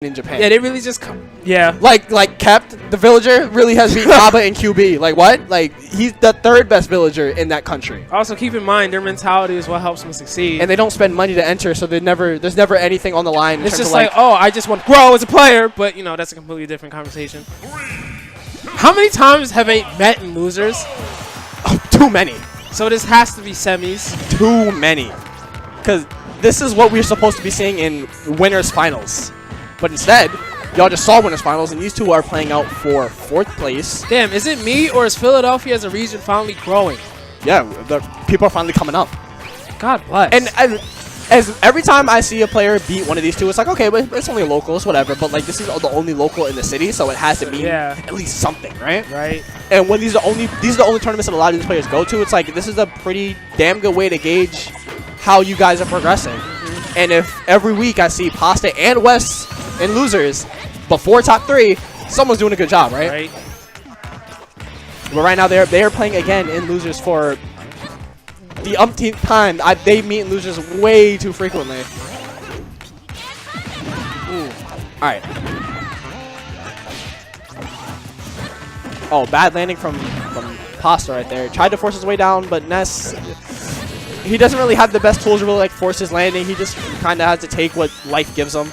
in Japan. Yeah, they really just like kept the villager really has beat Naba in QB. Like what? Like he's the third best villager in that country. Also keep in mind their mentality is what helps them succeed. And they don't spend money to enter, so there's never anything on the line. It's just like, oh, I just want to grow as a player, but you know that's a completely different conversation. How many times have they met in losers? Oh, too many. So this has to be semis. Too many. Because this is what we're supposed to be seeing in winners finals. But instead, y'all just saw winners finals, and these two are playing out for 4th place. Damn, is it me or is Philadelphia as a region finally growing? Yeah, the people are finally coming up. God bless. And as every time I see a player beat one of these two, it's like, okay, but it's only locals, whatever. But like this is the only local in the city, so it has to mean at least something, right? Right. And when these are the only tournaments that a lot of these players go to, it's like this is a pretty damn good way to gauge how you guys are progressing. And if every week I see Pasta and Wes in losers before top 3, someone's doing a good job, right? Right. But right now they are playing again in losers for the umpteenth time. They meet in losers way too frequently. Ooh. All right. Oh, bad landing from Pasta right there. Tried to force his way down, but Ness, he doesn't really have the best tools to really like force his landing. He just kind of has to take what life gives him.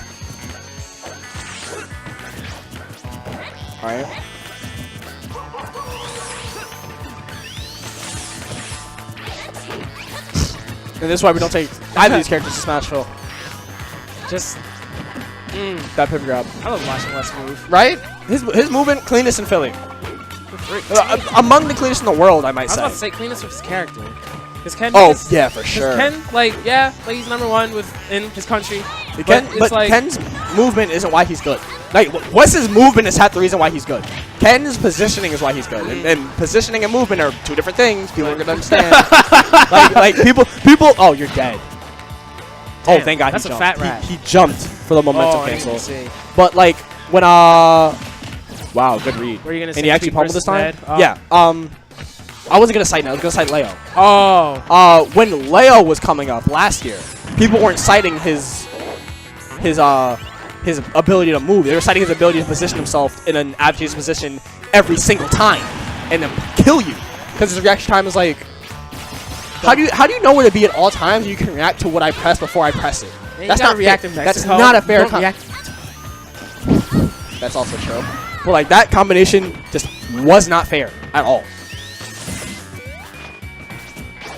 All right. And this is why we don't take either of these characters to Smash Phil. Just that pivot grab. I love watching Wes move. Right? His movement, cleanest in Philly. Among the cleanest in the world, I might say. I was about to say cleanest with his character. Ken, yeah, for sure. Ken, like he's #1 within his country. But like, Ken's movement isn't why he's good. Like, Wes's movement is half the reason why he's good. Ken's positioning is why he's good. And positioning and movement are two different things. People are going to understand. like, people, oh, you're dead. Damn, oh, thank God that's he jumped. A fat rat. He jumped for the momentum cancel. But, like, when, wow, good read. Were you going to say and he actually pummeled this time? Oh. Yeah. I wasn't going to cite Ness. I was going to cite Leo. Oh. When Leo was coming up last year, people weren't citing his ability to move. They were citing his ability to position himself in an advantageous position every single time and then kill you. Because his reaction time is like, how do you know where to be at all times? You can react to what I press before I press it. Man, that's not react in Mexico. That's not a fair That's also true. But like that combination just was not fair at all.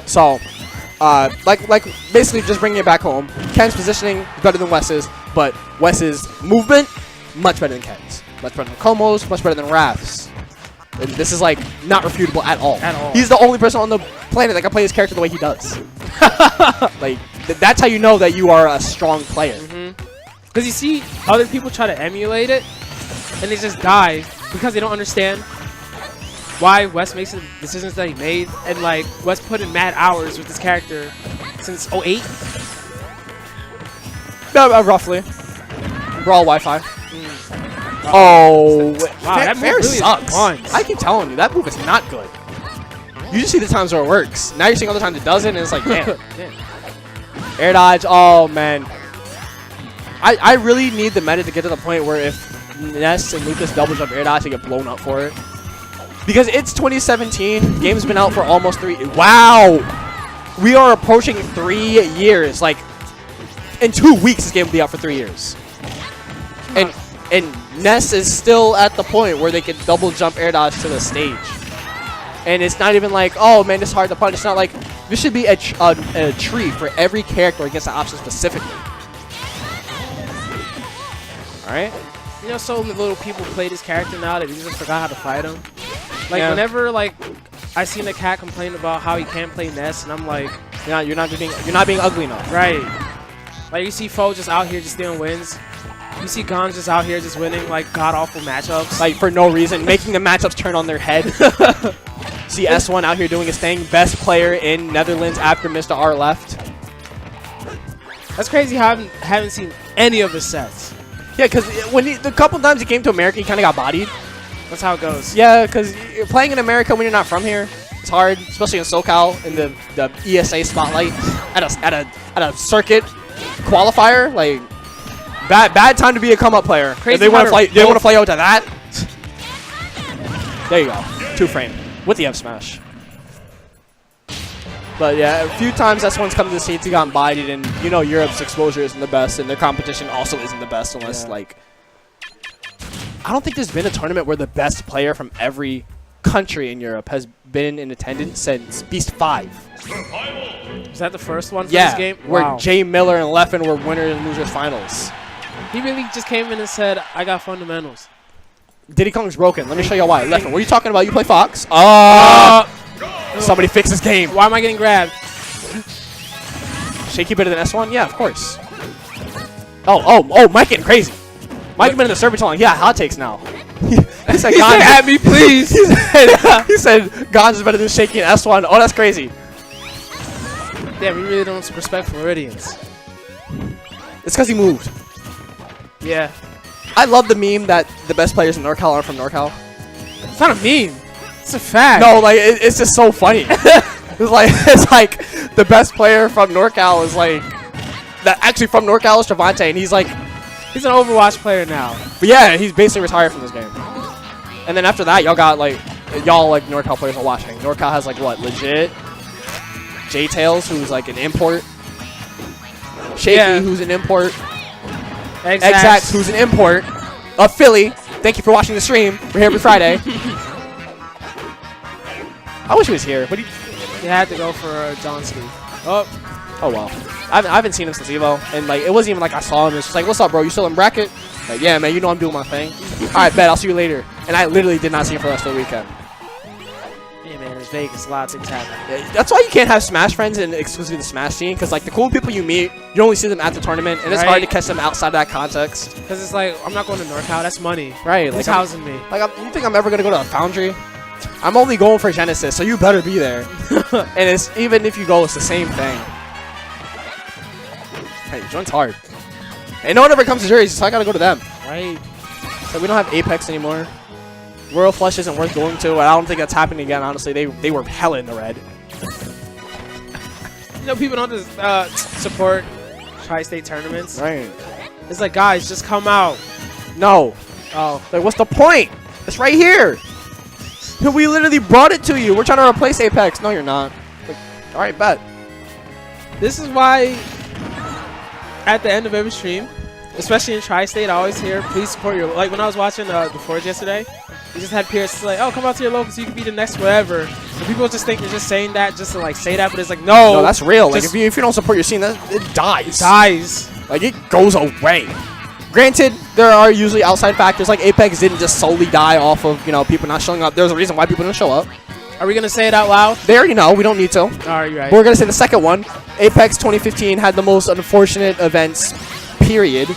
So, like basically just bringing it back home. Ken's positioning is better than Wes's, but Wes's movement much better than Ken's. Much better than Como's, much better than Raph's. And this is like not refutable at all. He's the only person on the planet that can play his character the way he does. Like that's how you know that you are a strong player. Because you see other people try to emulate it, and they just die because they don't understand why Wes makes the decisions that he made, and like Wes put in mad hours with this character since 08. Roughly. Brawl Wi-Fi. Oh, wow, that fair move really sucks. Is I keep telling you, that move is not good. You just see the times where it works. Now you're seeing other times it doesn't, and it's like, damn. Air dodge. Oh man. I really need the meta to get to the point where if Ness and Lucas double jump air dodge, they get blown up for it. Because it's 2017, game's been out for almost 3. Wow, we are approaching 3 years. Like in 2 weeks, this game will be out for 3 years. And Ness is still at the point where they can double jump air dodge to the stage. And it's not even like, oh man, it's hard to punch. It's not like this should be a tree for every character against the option specifically. All right. You know, so many little people play this character now that they just forgot how to fight him. Like whenever like I seen the cat complain about how he can't play Ness, and I'm like, you're not being ugly enough. Right. Like you see Foe just out here just stealing wins. You see Gonz just out here just winning like god awful matchups. Like for no reason, making the matchups turn on their head. See S1 out here doing his thing, best player in Netherlands after Mr. R left. That's crazy how I haven't seen any of his sets. Yeah, because when the couple times he came to America, he kind of got bodied. That's how it goes. Yeah, because playing in America when you're not from here, it's hard, especially in SoCal in the ESA spotlight at a circuit qualifier. Like Bad time to be a come up player. Crazy If they want to Hunter fly. They want to fly out to that. There you go. 2-frame with the F smash. But yeah, a few times S1's come to the States, he got bodied, and you know Europe's exposure isn't the best, and their competition also isn't the best unless like. I don't think there's been a tournament where the best player from every country in Europe has been in attendance since Beast 5. Is that the first one for Yeah, this game? where Wow. Jay Miller and Leffen were winners and losers finals. He really just came in and said, I got fundamentals. Diddy Kong's broken. Let me show you why. Leffen, what are you talking about? You play Fox? Somebody fix this game. Why am I getting grabbed? Shaky better than S1? Yeah, of course. Oh, Mike getting crazy. Mike been in the server too long. Yeah, hot takes now. He said, He said, at me, please. he said Gons is better than Shaky and S1. Oh, that's crazy. Damn, we really don't respect Floridians. It's because he moved. Yeah. I love the meme that the best players in NorCal are from NorCal. It's not a meme. It's a fact. No, like, it's just so funny. It's like the best player from NorCal is like, that actually from NorCal is Travante, and he's like, He's an Overwatch player now. but yeah, he's basically retired from this game. And then after that, y'all got like, NorCal players are watching. NorCal has like what, legit? J-Tails, who's like an import. Shaky, Yeah. who's an import. Exacx. Exacx, who's an import. Of Philly. Thank you for watching the stream. We're here every Friday. I wish he was here, but he... They had to go for Johnsky. Oh, well. I haven't seen him since Evo, and like it wasn't even like I saw him. It's just like, what's up, bro? You still in bracket? Like, yeah, man, you know I'm doing my thing. All right, bet. I'll see you later. And I literally did not see him for the rest of the weekend. yeah, man, it's Vegas. A lot of things happen. Yeah, that's why you can't have Smash friends in exclusively the Smash scene, because like the cool people you meet, you only see them at the tournament, and it's hard to catch them outside of that context. Because it's like, I'm not going to NorCal. That's money. Right. Who's Like, housing me? you think I'm ever going to go to a Foundry? I'm only going for Genesis, so you better be there. And it's even if you go, it's the same thing. Hey, joint's hard. And no one ever comes to Jersey, so I gotta go to them. Right. So we don't have Apex anymore. Royal Flush isn't worth going to. I don't think that's happening again, honestly. They were hella in the red. You know, people don't just support tri-state tournaments. Right. It's like, guys, just come out. No. Oh. Like, what's the point? It's right here. We literally brought it to you. We're trying to replace Apex. No, you're not. Like, all right, bet. This is why at the end of every stream, especially in Tri-State, I always hear, please support your... Like, when I was watching the Forge yesterday, he just had Pierce like, oh, come out to your local so you can be the next whatever. And people just think you're just saying that just to, like, say that, but it's like, no. No, that's real. Like, if you don't support your scene, it dies. It dies. Like, it goes away. Granted, there are usually outside factors. Like, Apex didn't just solely die off of, you know, people not showing up. There's a reason why people didn't show up. Are we going to say it out loud? They already know. We don't need to. All right, you're right. We're going to say the second one. Apex 2015 had the most unfortunate events, period.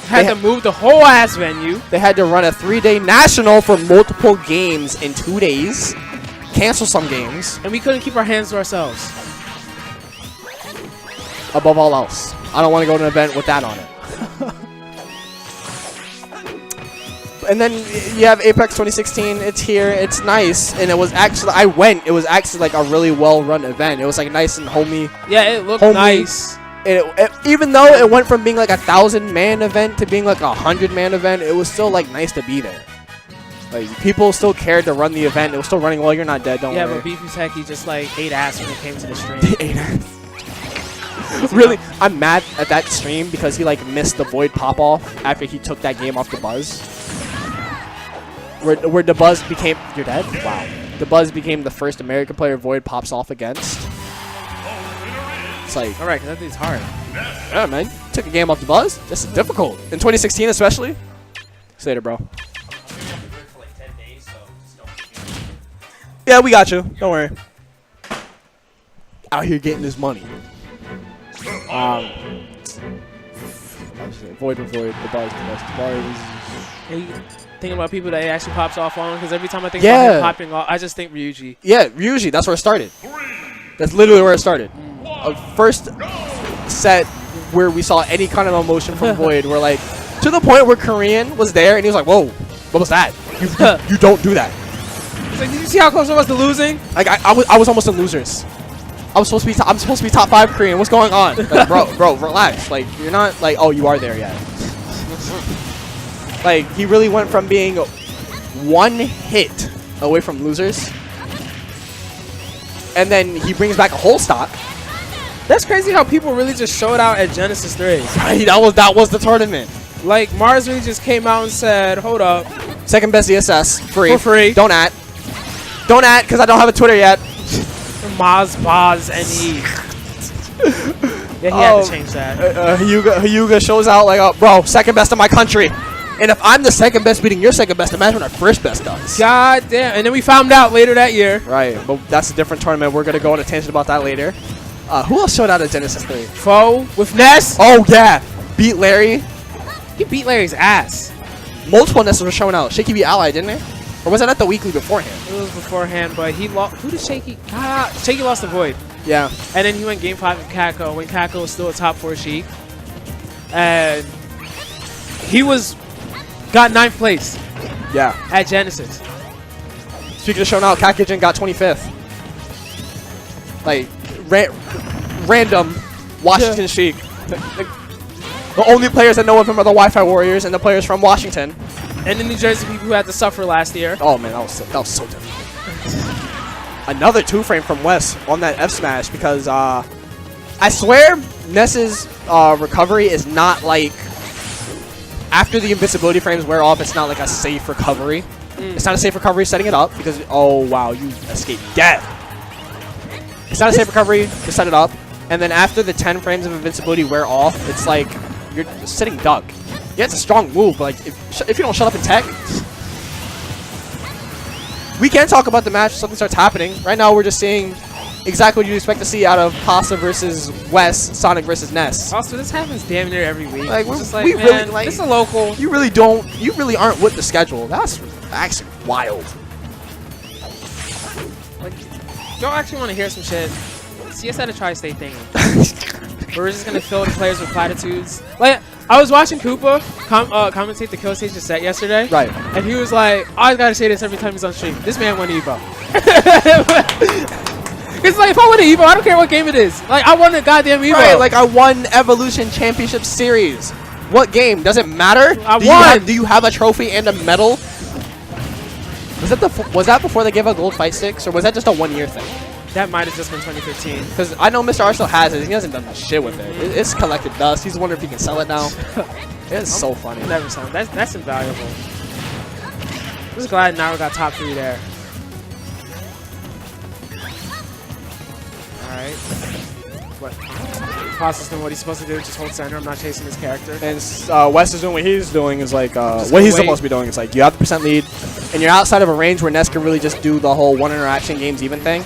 Had to move the whole ass venue. They had to run a 3-day national for multiple games in 2 days. Cancel some games. And we couldn't keep our hands to ourselves. Above all else. I don't want to go to an event with that on it. And then you have Apex 2016. It's here. It's nice. And it was actually, I went. It was actually like a really well-run event. It was like nice and homey. Yeah, it looked Homely. nice. Even though it went from being like a 1,000-man event to being like a 100-man event, it was still like nice to be there. Like, people still cared to run the event. It was still running well. You're not dead. Don't Yeah, worry. but Beefy Techie just like ate ass when it came to the stream. Ate ass. Really, I'm mad at that stream because he like missed the Void pop-off after he took that game off the Buzz. Where the Buzz became... You're dead? Wow. The Buzz became the first American player Void pops off against. It's like... All right, because that thing's hard. Yeah, man. Took a game off the Buzz. This is difficult. In 2016 especially. See you later, bro. Yeah, we got you. Don't worry. Out here getting this money. Void with Void. The Buzz. The Buzz. Are you thinking about people that it actually pops off on? Because every time I think about him popping off, I just think Ryuji. Yeah, Ryuji. That's where it started. That's literally where it started. First set where we saw any kind of emotion from Void, where like to the point where Korean was there and he was like, "Whoa, what was that? You don't do that." It's like, did you see how close I was to losing? Like I was almost in losers. I'm supposed to be top 5 Korean. What's going on? Like, bro, relax. Like, you're not like, oh, you are there yet. Like, he really went from being 1 hit away from losers, and then he brings back a whole stock. That's crazy how people really just showed out at Genesis 3. Right, that was the tournament. Like, Mars really just came out and said, hold up. Second best DSS, free. For free. Don't at. Don't at, because I don't have a Twitter yet. Maz, Boz, NE. Yeah, he had to change that. Hyuga shows out like, bro, second best in my country. And if I'm the second best beating your second best, imagine what our first best does. God damn. And then we found out later that year. Right, but that's a different tournament. We're going to go on a tangent about that later. Who else showed out at Genesis 3? Foe with Ness. Oh, yeah. Beat Larry. He beat Larry's ass. Multiple Nesses were showing out. Shaky beat Ally, didn't it? Or was it at the weekly beforehand? It was beforehand, but he lost. Who did Shaky? Shaky lost the Void. Yeah. And then he went game 5 with Kako when Kako was still a top 4 Sheik. And he got 9th place. Yeah. At Genesis. Speaking of showing out, Kakijin got 25th. Like, random Washington Sheik. The only players that know of him are the Wi-Fi Warriors and the players from Washington. And the New Jersey people who had to suffer last year. Oh, man, that was so difficult. Another 2-frame from Wes on that F smash because I swear Ness's recovery is not like, after the invincibility frames wear off, it's not like a safe recovery. It's not a safe recovery setting it up because, oh wow, you escaped death. It's not a safe recovery to set it up, and then after the 10 frames of invincibility wear off, it's like you're sitting duck. Yeah, it's a strong move, but like if you don't shut up in tech, we can talk about the match. Something starts happening. Right now, we're just seeing exactly what you'd expect to see out of Pasta versus Wes, Sonic versus Ness. Also, this happens damn near every week. Like, it's just like, we man, really, like, this is a local. You really aren't with the schedule. That's actually wild. Like, y'all actually want to hear some shit? CS had a tri-state thing. We're just gonna fill the players with platitudes. Like, I was watching Koopa commentate the Kill Station set yesterday. Right. And he was like, I gotta say this every time he's on stream. This man won Evo. It's like, if I win an Evo, I don't care what game it is. Like, I won a goddamn Evo. Right, like I won Evolution Championship Series. What game? Does it matter? I won. Do you have a trophy and a medal? Was that before they gave out gold fight sticks, or was that just a 1-year thing? That might have just been 2015. Because I know Mr. R still has it. He hasn't done shit with it. It's collected dust. He's wondering if he can sell it now. It's so funny. Never saw it. That's invaluable. I'm just glad Naru got top 3 there. Alright. What? Pasta's doing what he's supposed to do, just hold center. I'm not chasing his character. And Wes is doing what he's doing is like, what he's supposed to be doing is like, you have the percent lead, and you're outside of a range where Ness can really just do the whole one interaction games even thing.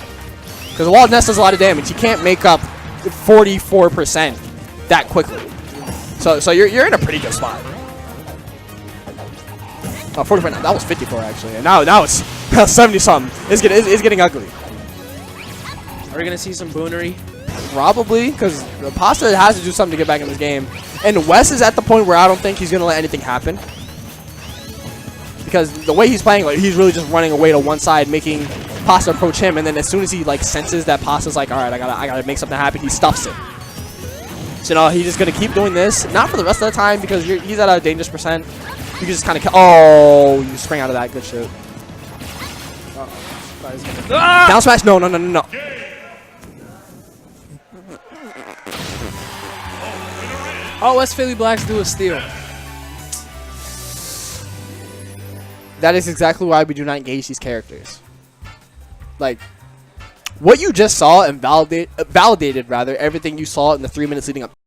Because while Ness does a lot of damage, you can't make up 44% that quickly. So you're in a pretty good spot. 44, that was 54 actually, and now it's 70 something. It's getting ugly. Are we gonna see some boonery? Probably, because Pasta has to do something to get back in this game. And Wes is at the point where I don't think he's gonna let anything happen. Because the way he's playing, like, he's really just running away to one side, making Pasta approach him, and then as soon as he like senses that Pasta's like, all right, I gotta make something happen, he stuffs it. So no, he's just gonna keep doing this, not for the rest of the time because he's at a dangerous percent. You can just kind of oh, you sprang out of that, good shit. Down smash, no. Oh, West Philly Blacks do a steal. That is exactly why we do not engage these characters. Like, what you just saw and validated rather everything you saw in the 3 minutes leading up